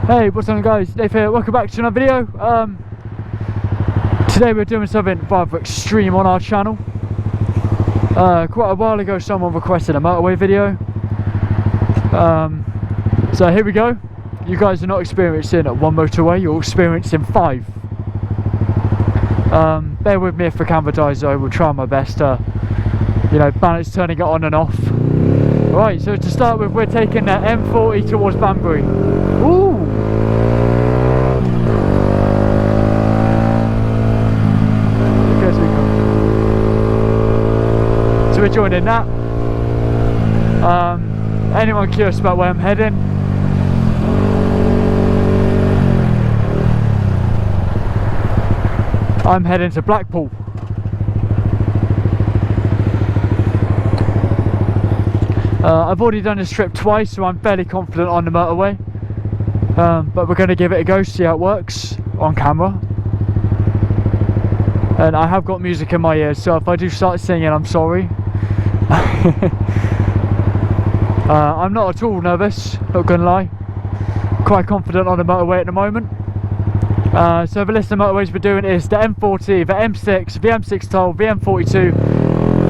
Hey, what's on guys, Dave here, welcome back to another video. Today we're doing something rather extreme on our channel. Quite a while ago someone requested a motorway video. So here we go. You guys are not experiencing one motorway, you're experiencing 5. Bear with me if the camera dies though, we'll try my best to, balance turning it on and off. Right, so to start with, we're taking the M40 towards Banbury. Ooh! So we're joining that. Anyone curious about where I'm heading? I'm heading to Blackpool. I've already done this trip twice, so I'm fairly confident on the motorway. But we're going to give it a go, see how it works on camera. And I have got music in my ears, so if I do start singing, I'm sorry. I'm not at all nervous, not gonna lie. Quite confident on the motorway at the moment. So the list of motorways we're doing is the M40, the M6, the M6 Toll, the M42,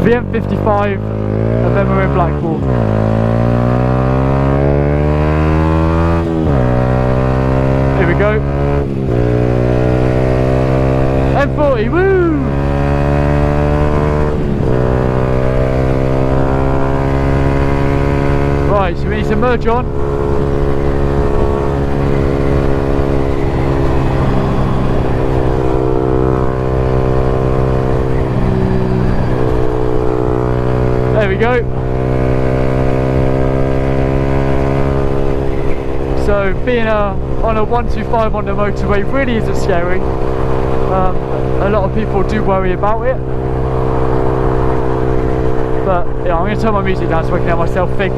the M55, and then we're in Blackpool. Here we go. M40, woo! Right, so we need to merge on. There we go. So being on a 125 on the motorway really isn't scary. A lot of people do worry about it. But yeah, I'm going to turn my music down so I can hear myself think.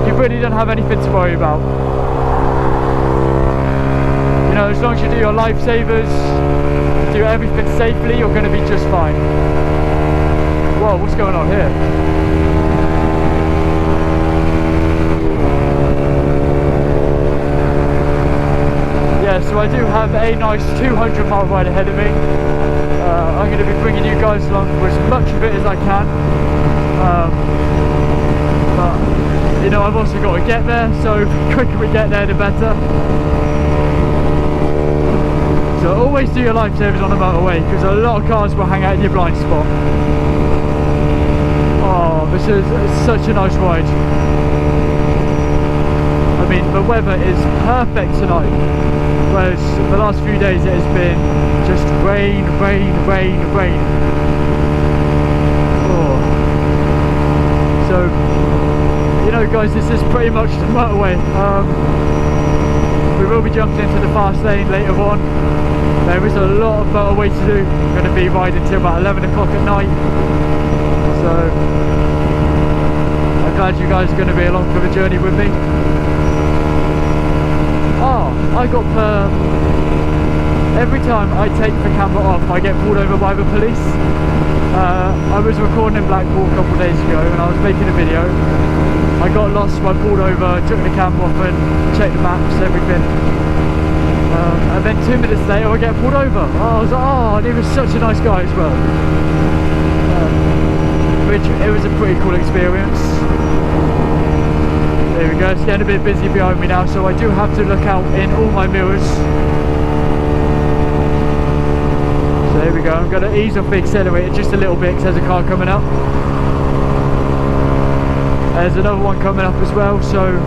You really don't have anything to worry about. As long as you do your lifesavers, do everything safely, you're going to be just fine. Whoa, what's going on here? Yeah, so I do have a nice 200-mile ride ahead of me. I'm going to be bringing you guys along for as much of it as I can. But, I've also got to get there, so the quicker we get there, the better. So always do your lifesavers on the motorway, because a lot of cars will hang out in your blind spot. Oh, this is such a nice ride. I mean, the weather is perfect tonight, whereas the last few days it has been just rain, rain, rain, rain. Oh. So, guys, this is pretty much the motorway. We will be jumping into the fast lane later on. There is a lot of motorway to do. I'm going to be riding till about 11 o'clock at night. So, I'm glad you guys are going to be along for the journey with me. I got every time I take the camera off, I get pulled over by the police. I was recording in Blackpool a couple of days ago and I was making a video. I got lost, so I pulled over, took the camera off and checked the maps, everything. And then 2 minutes later I get pulled over. I was like, and he was such a nice guy as well. It was a pretty cool experience. There we go, it's getting a bit busy behind me now, so I do have to look out in all my mirrors. So here we go, I'm going to ease off the accelerator just a little bit because there's a car coming up. There's another one coming up as well, so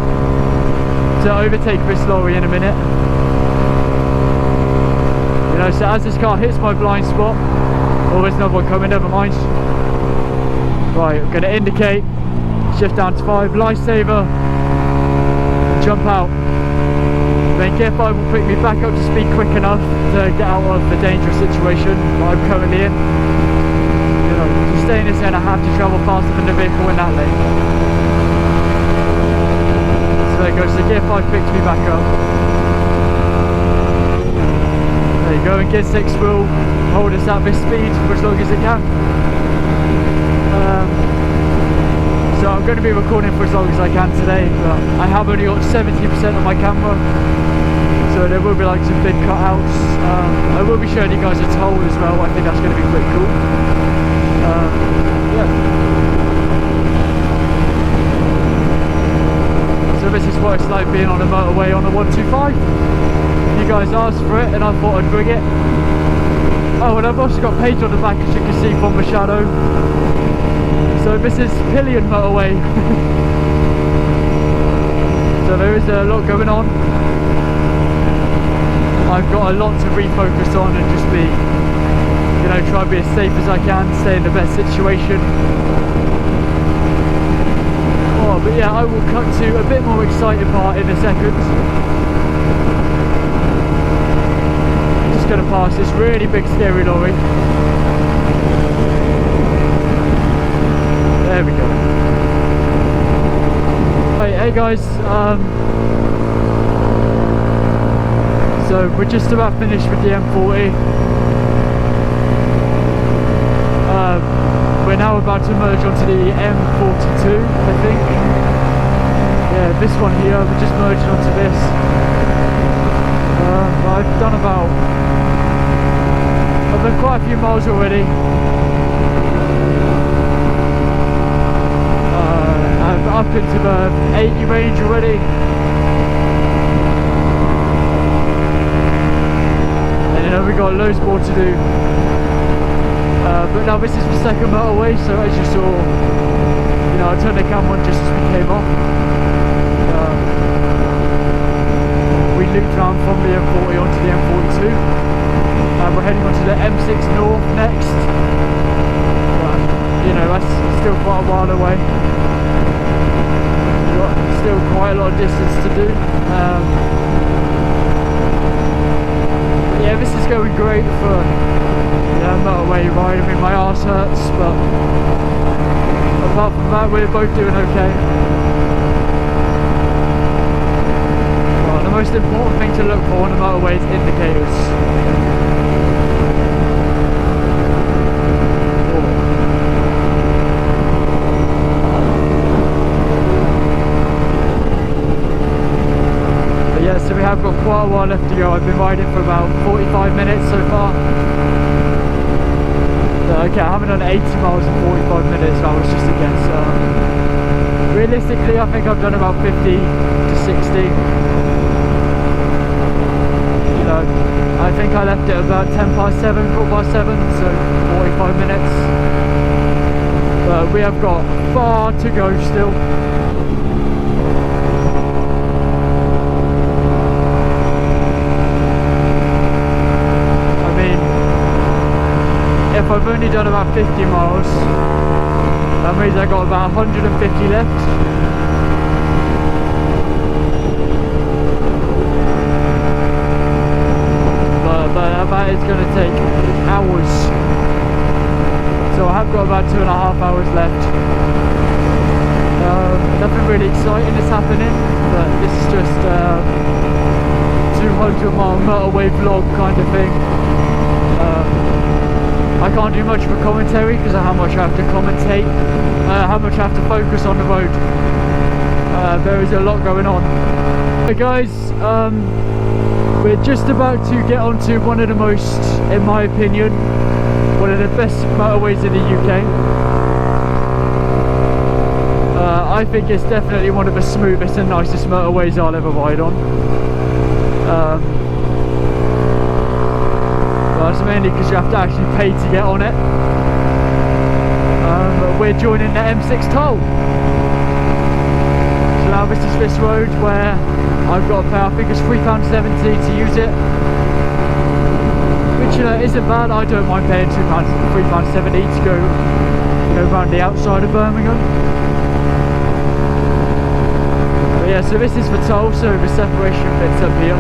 to overtake this lorry in a minute. So as this car hits my blind spot, there's another one coming, never mind. Right, I'm going to indicate, shift down to 5, lifesaver, jump out. Then Gear 5 will pick me back up to speed quick enough to get out of the dangerous situation that I'm currently in. To stay in this lane I have to travel faster than the vehicle in that lane. So there goes, the Gear 5 picks me back up. There you go, and Gear 6 will hold us at this speed for as long as it can. So I'm going to be recording for as long as I can today, but I have only got 70% of my camera, so there will be like some big cutouts. I will be showing you guys a toll as well. I think that's going to be pretty cool. Yeah. So this is what it's like being on a motorway on a 125. You guys asked for it and I thought I'd bring it. Oh, and I've also got paint on the back, as you can see from the shadow. So this is Pillion Motorway. So there is a lot going on. I've got a lot to refocus on and just be, you know, try to be as safe as I can, stay in the best situation. Oh, but yeah, I will cut to a bit more exciting part in a second. Just gonna pass this really big scary lorry. There we go. Right, hey guys, so we're just about finished with the M40. We're now about to merge onto the M42, I think. Yeah, this one here, we're just merging onto this. I've done quite a few miles already. I'm up into the 80 range already. And you know, we've got loads more to do. But now this is the second motorway, so as you saw, you know, I turned the camera on just as we came off. We looped around from the M40 onto the M42, and we're heading onto the M6 North next. But, you know, that's still quite a while away. We've got still quite a lot of distance to do. Yeah, this is going great for motorway ride. I mean, my arse hurts, but apart from that, we're both doing okay. Well, the most important thing to look for on the motorway is indicators. But yeah, so we have got quite a while left to go. I've been riding for about 45 minutes so far. Okay, I haven't done 80 miles in 45 minutes, that was just a guess. Realistically, I think I've done about 50 to 60. You know, I think I left it about 10 past 7, 4 past 7, so 45 minutes. But we have got far to go still. If I've only done about 50 miles, that means I got about 150 left. But that is going to take hours. So I have got about 2.5 hours left. Nothing really exciting is happening, but this is just a 200-mile motorway vlog kind of thing. I can't do much of a commentary because of how much I have to commentate, how much I have to focus on the road. There is a lot going on. Hey guys, we're just about to get onto one of the most, in my opinion, one of the best motorways in the UK. I think it's definitely one of the smoothest and nicest motorways I'll ever ride on. That's mainly because you have to actually pay to get on it. But we're joining the M6 toll. So now this is this road where I've got to pay, I think it's £3.70 to use it. Which, you know, isn't bad. I don't mind paying £3.70 to go, you know, around the outside of Birmingham. But yeah, so this is the toll, so the separation bit's up here.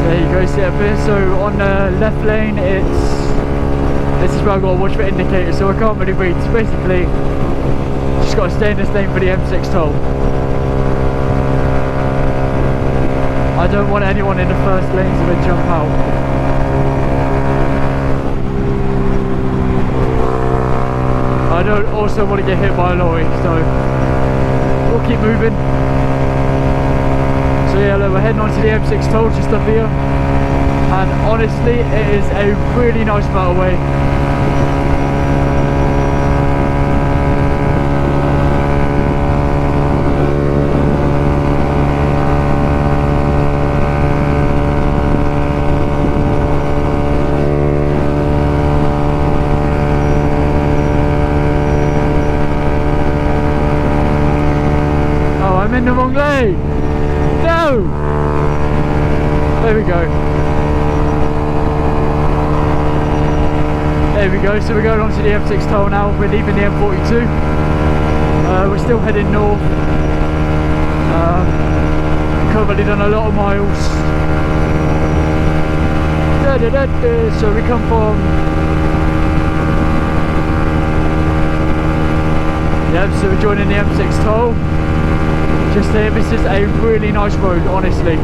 There you go, see up here. So on the left lane, this is where I've got to watch the indicator, so I can't really read. So basically, just got to stay in this lane for the M6 toll. I don't want anyone in the first lane to jump out. I don't also want to get hit by a lorry, so we'll keep moving. So yeah, look, we're heading on to the M6 toll just up here, and honestly it is a really nice motorway. In the wrong lane. No! There we go. There we go. So we're going on to the M6 toll now. We're leaving the M42. We're still heading north. Currently done a lot of miles. So we come from. Yep. So we're joining the M6 toll. Just here, this is a really nice road, honestly.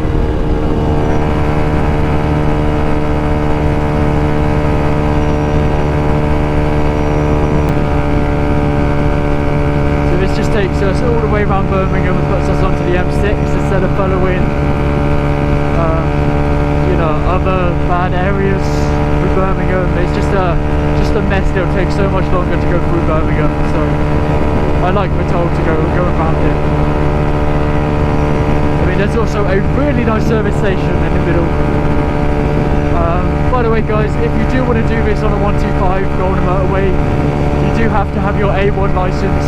So this just takes us all the way around Birmingham and puts us onto the M6 instead of following, you know, other bad areas with Birmingham. It's just a mess. It'll take so much longer to go through Birmingham. So I like the toll to go around it. There's also a really nice service station in the middle. By the way guys, if you do want to do this on a 125 go on a motorway, you do have to have your A1 license,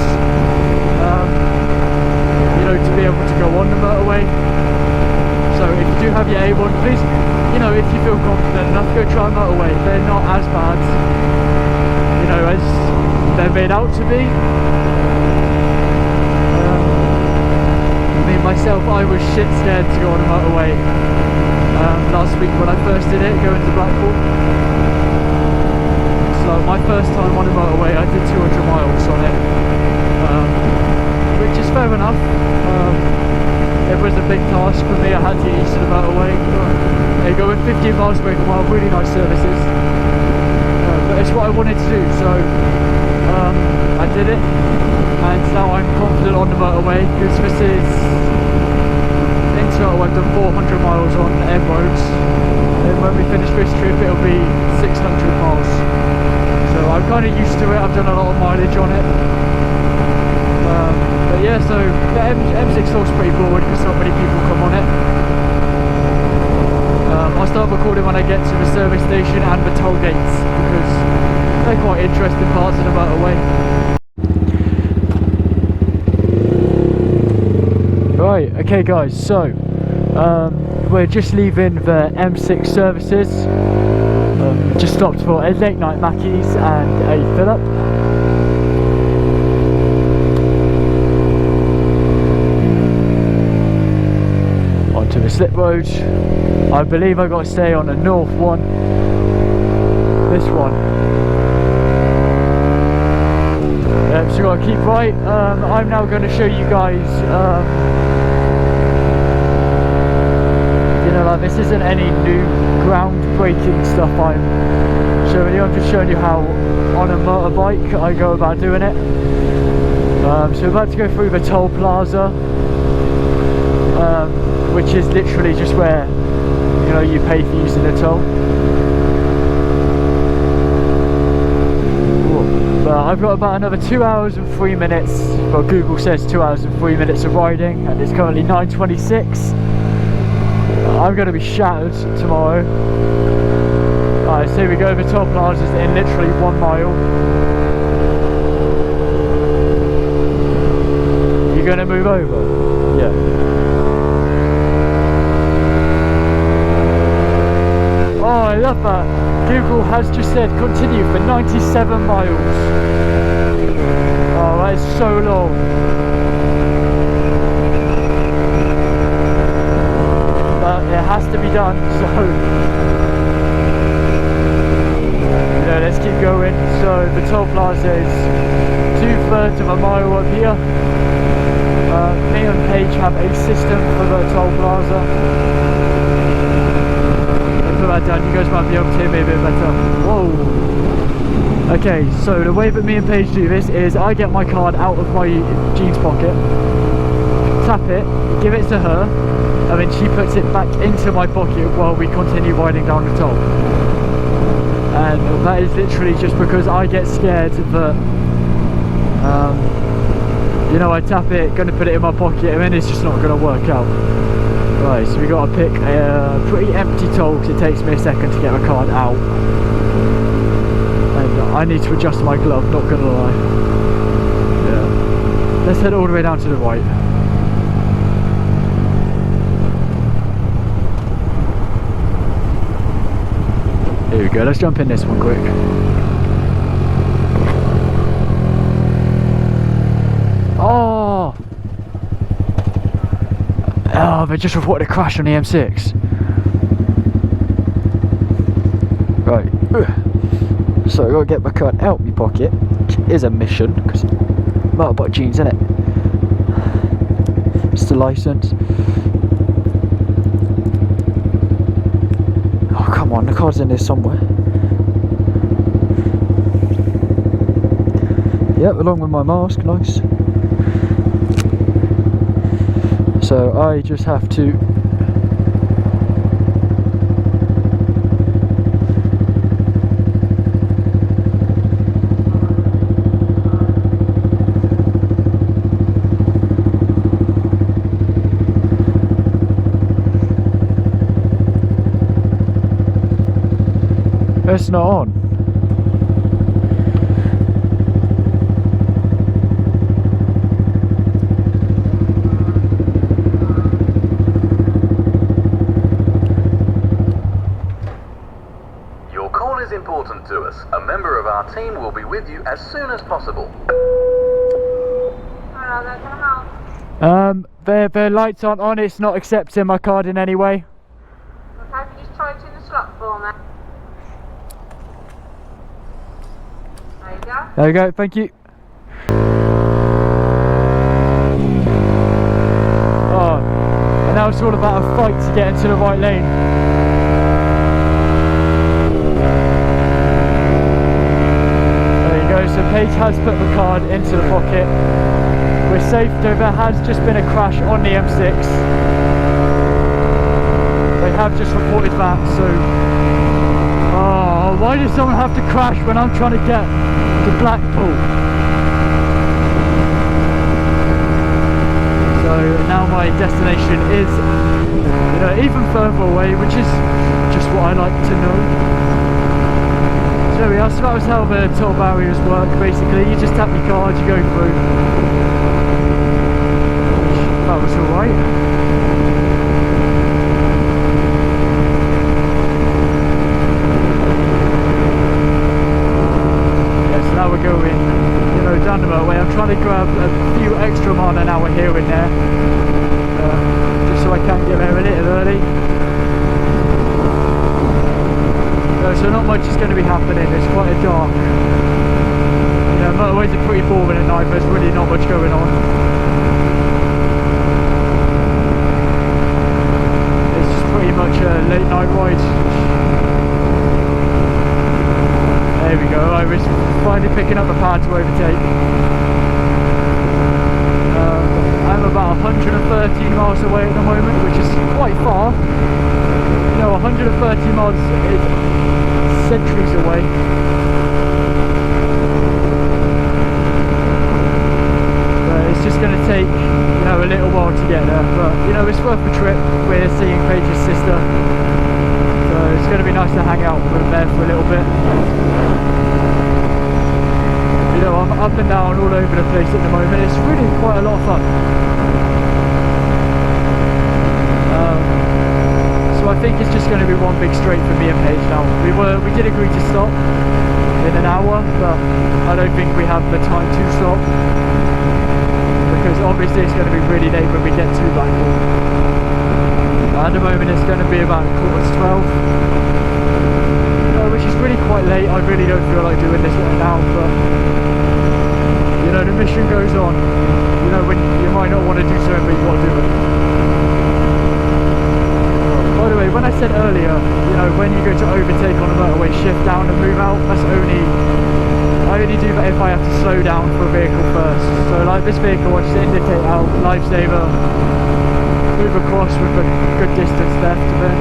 you know, to be able to go on the motorway. So if you do have your A1, please, you know, if you feel confident enough, go try a motorway. They're not as bad, you know, as they're made out to be. Myself, I was shit scared to go on a motorway last week when I first did it, going to Blackpool. So my first time on a motorway, I did 200 miles on it, which is fair enough. It was a big task for me. I had to get used to the motorway. They go with 15 miles per hour, really nice services. But it's what I wanted to do, so I did it, and now I'm confident on the motorway because this is. So I've done 400 miles on M roads, and when we finish this trip it'll be 600 miles. So I'm kind of used to it. I've done a lot of mileage on it. But yeah, so the M6 toll's pretty boring because not many people come on it. I'll start recording when I get to the service station and the toll gates because they're quite interesting parts of the motorway. Right, okay guys, so we're just leaving the M6 services. Just stopped for a late night Mackey's and a fill up. Onto the slip road. I believe I got to stay on the north one. This one. So you got to keep right. I'm now going to show you guys. You know, like this isn't any new groundbreaking stuff I'm showing you. I'm just showing you how on a motorbike I go about doing it. So we're about to go through the toll plaza, which is literally just where, you know, you pay for using the toll. I've got about another 2 hours and 3 minutes. Well, Google says 2 hours and 3 minutes of riding, and it's currently 9:26. I'm going to be shattered tomorrow. Alright, so here we go. The toll plaza is in literally 1 mile. You're going to move over? Yeah. Oh, I love that. Google has just said continue for 97 miles. Oh, that is so long. But it has to be done, so you know, let's keep going. So the toll plaza is 2/3 of a mile up here. Me and Paige have a system for the toll plaza. That down, you guys might be able to hear me a bit better. Whoa! Okay, so the way that me and Paige do this is I get my card out of my jeans pocket, tap it, give it to her, and then she puts it back into my pocket while we continue riding down the toll. And that is literally just because I get scared that, you know, I tap it, gonna put it in my pocket, and then it's just not gonna work out. Right, so we gotta pick a pretty empty toll because it takes me a second to get my card out. And I need to adjust my glove, not gonna lie. Yeah. Let's head all the way down to the right. Here we go, let's jump in this one quick. Oh! Oh, they just reported a crash on the M6. Right. So I gotta get my card out of my pocket, which is a mission, because motorbike jeans, innit? It's the license. Oh, come on, the card's in there somewhere. Yep, along with my mask, nice. So I just have to it's not on. Your call is important to us. A member of our team will be with you as soon as possible. Hello there, can I help? Their lights aren't on, it's not accepting my card in any way. Okay, if you just try it in the slot for me. There you go. There we go, thank you. Oh, and now it's all about a fight to get into the right lane. There you go, so Paige has put the card into the pocket. We're safe, though there has just been a crash on the M6. They have just reported that, so... Oh, why does someone have to crash when I'm trying to get to Blackpool? So now my destination is, you know, even further away, which is just what I like to know. So there we are, so that was how the toll barriers work basically. You just tap your card, you go through. That was alright. Now we're going, you know, down the motorway. I'm trying to grab a few extra miles an hour here and there, just so I can get there a little early. So not much is going to be happening. It's quite a dark. You know, motorways are pretty boring at night. There's really not much going on. It's just pretty much a late night ride. There we go, I was finally picking up the power to overtake. I'm about 113 miles away at the moment, which is quite far. You know, 130 miles is centuries away. But it's just going to take, you know, a little while to get there. But, you know, it's worth the trip. We're seeing Paige's sister. So it's going to be nice to hang out with them for a little bit. You know, I'm up and down all over the place at the moment. It's really quite a lot of fun. So I think it's just going to be one big straight for me and Paige now. We did agree to stop in an hour, but I don't think we have the time to stop, because obviously it's going to be really late when we get to Blackpool. At the moment it's going to be about 12:15, which is really quite late. I really don't feel like doing this right now, but you know, the mission goes on. You know, when you might not want to do something, but you've got to do it. By the way, when I said earlier, you know, when you go to overtake on a motorway, shift down and move out, that's only do that if I have to slow down for a vehicle first. So like this vehicle, I just indicate out lifesaver, move across with a good distance left of it.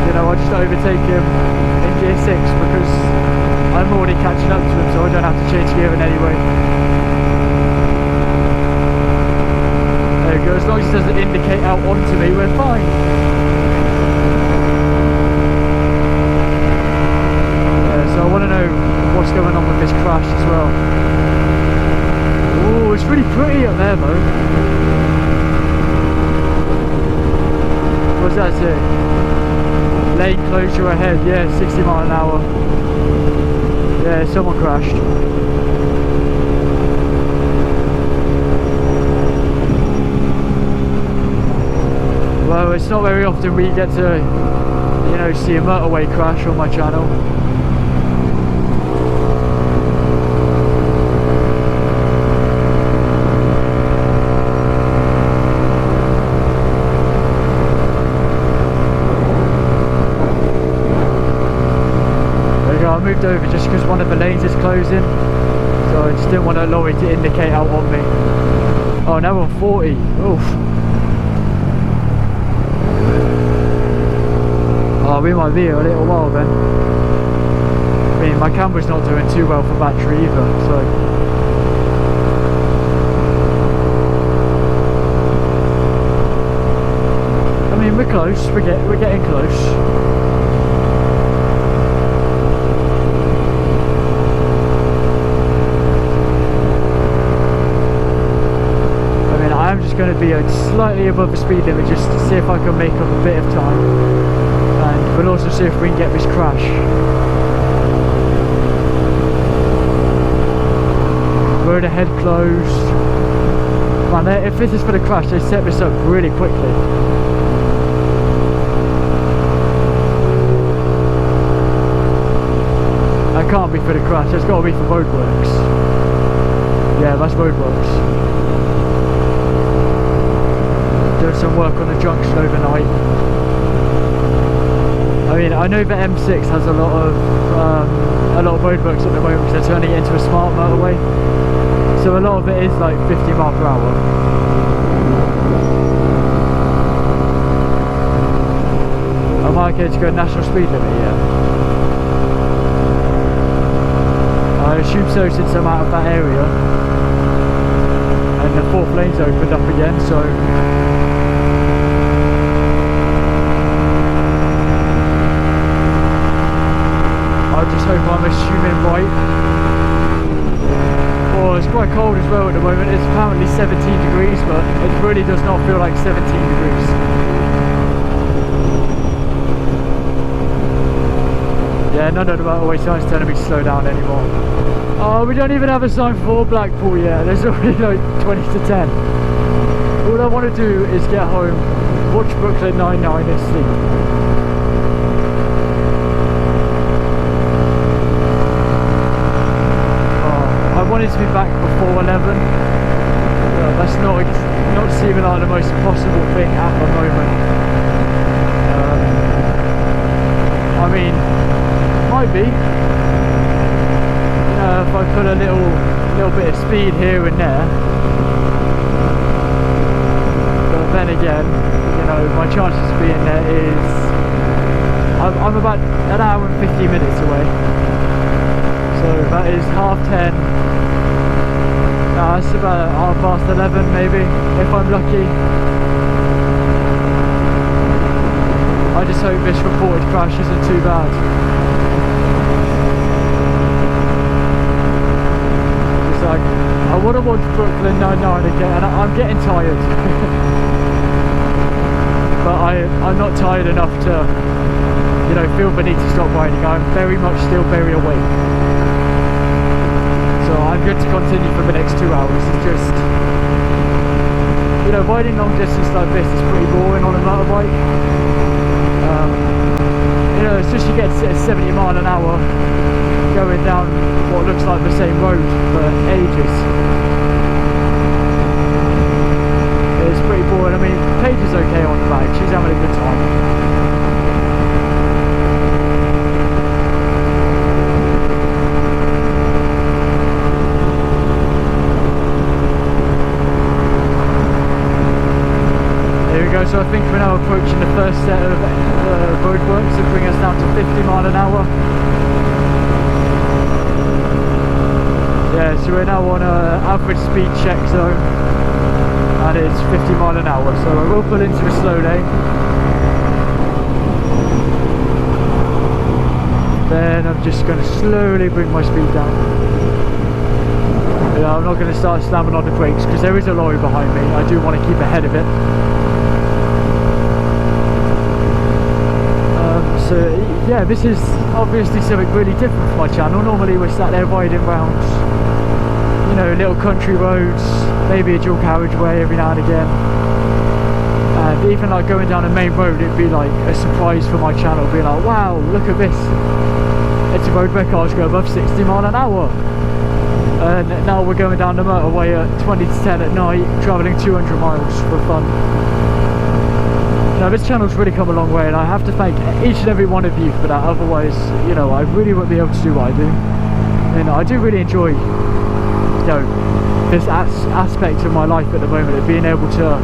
You know, I just overtake him in gear 6 because I'm already catching up to him, so I don't have to change gear in any way. There we go, as long as it doesn't indicate out onto me, we're fine. So I want to know what's going on with this crash as well. Oh, it's really pretty up there though. What's that say? Lane closure ahead, yeah, 60 mile an hour. Yeah, someone crashed. Well, it's not very often we get to, you know, see a motorway crash on my channel. I moved over just because one of the lanes is closing, so I just didn't want a lorry to indicate out on me. Oh, now we're on 40. Oof. Oh, we might be here a little while then. I mean, my camera's not doing too well for battery either, so. I mean, we're close. We're getting close. I'm just going to be slightly above the speed limit just to see if I can make up a bit of time, and we'll also see if we can get this crash. Road ahead closed. Man, if this is for the crash, they set this up really quickly. That can't be for the crash, it's got to be for roadworks. Yeah, that's roadworks. Doing some work on the junction overnight. I mean, I know that M6 has a lot of roadworks at the moment because they're turning it into a smart motorway. So a lot of it is like 50 mile per hour. Am I okay to go national speed limit? Yeah. I assume so since I'm out of that area. And the 4th lane's opened up again, so. I just hope I'm assuming right. Oh, it's quite cold as well at the moment. It's apparently 17 degrees, but it really does not feel like 17 degrees. Yeah, none of the motorway signs telling me to slow down anymore. Oh, we don't even have a sign for Blackpool yet. There's already like 20 to 10. All I want to do is get home, watch Brooklyn Nine-Nine and sleep. I wanted to be back before 11. That's not seeming like the most possible thing at the moment. I mean, might be. You know, if I put a little bit of speed here and there. But then again, you know, my chances of being there is I'm about an hour and 50 minutes away. So that is 10:30. It's about 11:30 maybe, if I'm lucky. I just hope this reported crash isn't too bad. It's like, I want to watch Brooklyn Nine-Nine again, and I'm getting tired. But I'm not tired enough to, you know, feel the need to stop riding. I'm very much still very awake. So I'm good to continue for the next 2 hours. It's just, you know, riding long distance like this is pretty boring on a motorbike. You know, it's just you get to 70 mile an hour going down what looks like the same road for ages. It's pretty boring. I mean, Paige is okay on the bike. She's having a good time. guys, so I think we're now approaching the first set of roadworks that bring us down to 50 mile an hour. Yeah, so we're now on an average speed check zone, and it's 50 mile an hour, so I will pull into the slow lane. Then I'm just going to slowly bring my speed down. Yeah, I'm not going to start slamming on the brakes because there is a lorry behind me. I do want to keep ahead of it. So yeah, this is obviously something really different for my channel. Normally we're sat there riding round, you know, little country roads, maybe a dual carriageway every now and again. And even like going down a main road, it'd be like a surprise for my channel, being like, wow, look at this. It's a road where cars go above 60 mile an hour. And now we're going down the motorway at 20 to 10 at night, travelling 200 miles for fun. Now this channel's really come a long way, and I have to thank each and every one of you for that. Otherwise, you know, I really wouldn't be able to do what I do. And I do really enjoy, you know, this aspect of my life at the moment, of being able to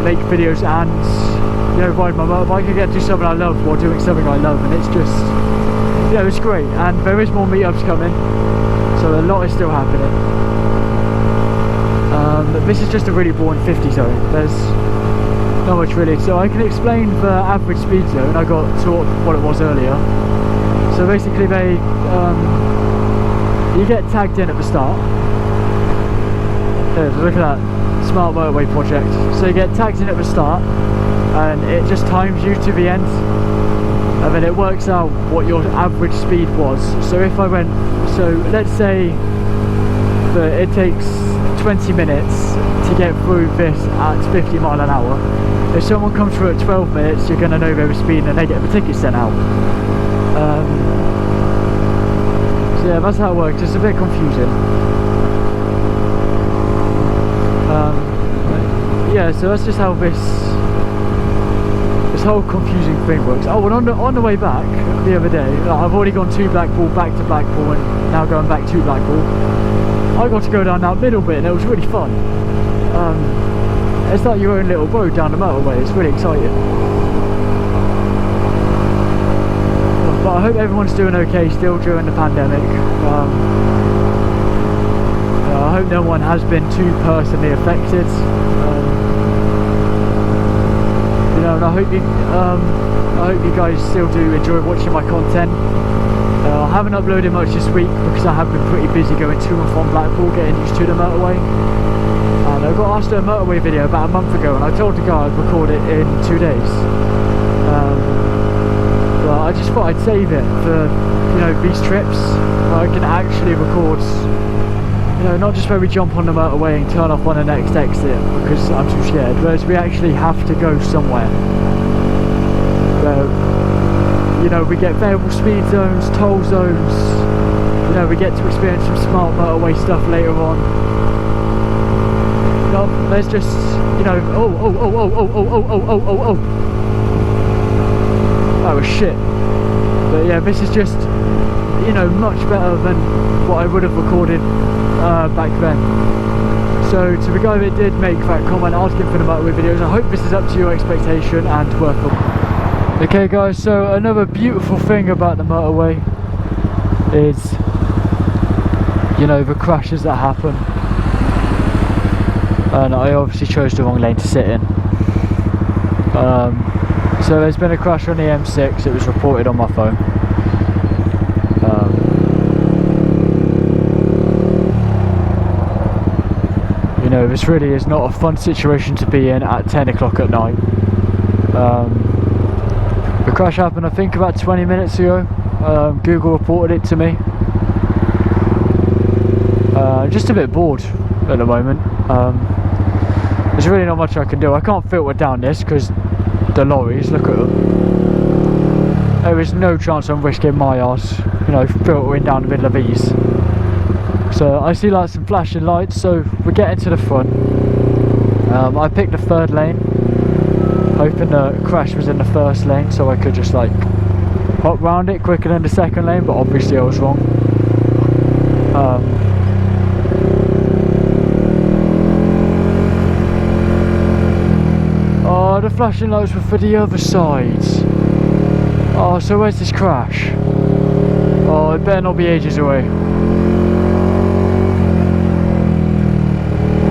make videos and, you know, ride my motorbike. I get to do something I love while doing something I love, and it's just, you know, it's great. And there is more meetups coming, so a lot is still happening. But this is just a really boring 50 zone. There's not much really, so I can explain the average speed zone. I got taught what it was earlier. So basically they you get tagged in at the start. Look at that smart motorway project. So you get tagged in at the start, and it just times you to the end, and then it works out what your average speed was. So if I went, so let's say that it takes 20 minutes to get through this at 50 mile an hour. If someone comes through at 12 minutes, you're going to know they were speeding and they get the ticket sent out. So yeah, that's how it works. It's a bit confusing. Yeah, so that's just how this whole confusing thing works. Oh, and on the way back the other day, I've already gone to Blackpool, back to Blackpool, and now going back to Blackpool. I got to go down that middle bit, and it was really fun. It's like your own little road down the motorway. It's really exciting. But I hope everyone's doing okay still during the pandemic. I hope no one has been too personally affected. You know, and I hope you guys still do enjoy watching my content. I haven't uploaded much this week because I have been pretty busy going to and from Blackpool, getting used to the motorway. And I got asked to do a motorway video about a month ago, and I told the guy I'd record it in 2 days. But I just thought I'd save it for, you know, these trips where I can actually record, you know, not just where we jump on the motorway and turn off on the next exit because I'm too scared, whereas we actually have to go somewhere. You know, we get variable speed zones, toll zones, you know, we get to experience some smart motorway stuff later on. You know, there's just, you know, oh, that was shit. But yeah, this is just, you know, much better than what I would have recorded back then. So to the guy that did make that comment asking for the motorway videos, I hope this is up to your expectation and worth it. Okay guys, so another beautiful thing about the motorway is, you know, the crashes that happen. And I obviously chose the wrong lane to sit in. So there's been a crash on the M6, it was reported on my phone. You know, this really is not a fun situation to be in at 10 o'clock at night. The crash happened, I think, about 20 minutes ago. Google reported it to me. Just a bit bored at the moment. There's really not much I can do. I can't filter down this because the lorries, look at them. There is no chance I'm risking my arse, you know, filtering down the middle of these. So I see like some flashing lights, so we're getting to the front. I picked the third lane, hoping the crash was in the first lane so I could just like hop round it quicker than the second lane, but obviously I was wrong. flashing lights were for the other side. Oh, so where's this crash? Oh, it better not be ages away.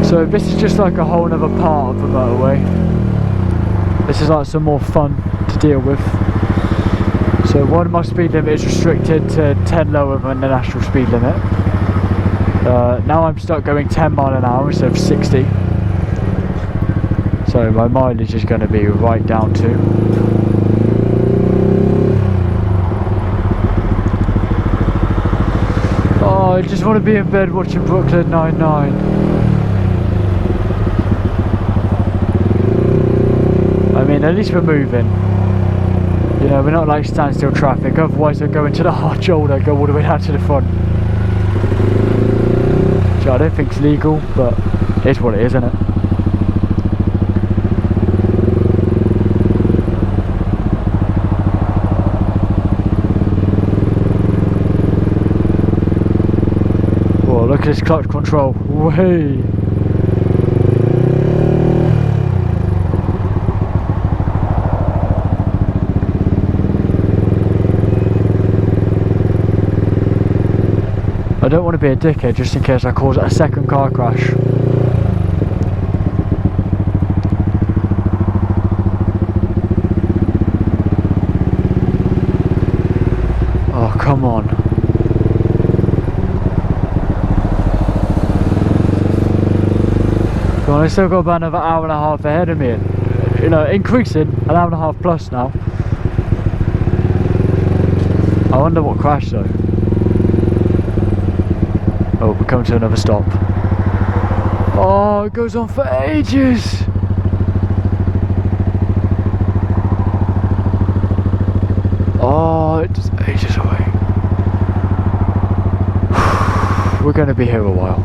So this is just like a whole other part of the motorway. This is like some more fun to deal with. So one of my speed limit is restricted to 10 lower than the national speed limit. Now I'm stuck going 10 mile an hour instead of 60. So my mileage is going to be right down to. Oh, I just want to be in bed watching Brooklyn Nine-Nine. I mean, at least we're moving. You know, we're not like standstill traffic, otherwise I'd go into the hard shoulder, go all the way down to the front. Which I don't think it's legal, but it's what it is, isn't it? Whoa, look at this clutch control. Way. I don't want to be a dickhead just in case I cause a second car crash. Oh, come on. Come on, I still got about another hour and a half ahead of me. You know, increasing, an hour and a half plus now. I wonder what crashed though. Oh, we're coming to another stop. Oh, it goes on for ages. Oh, it's ages away. We're going to be here a while.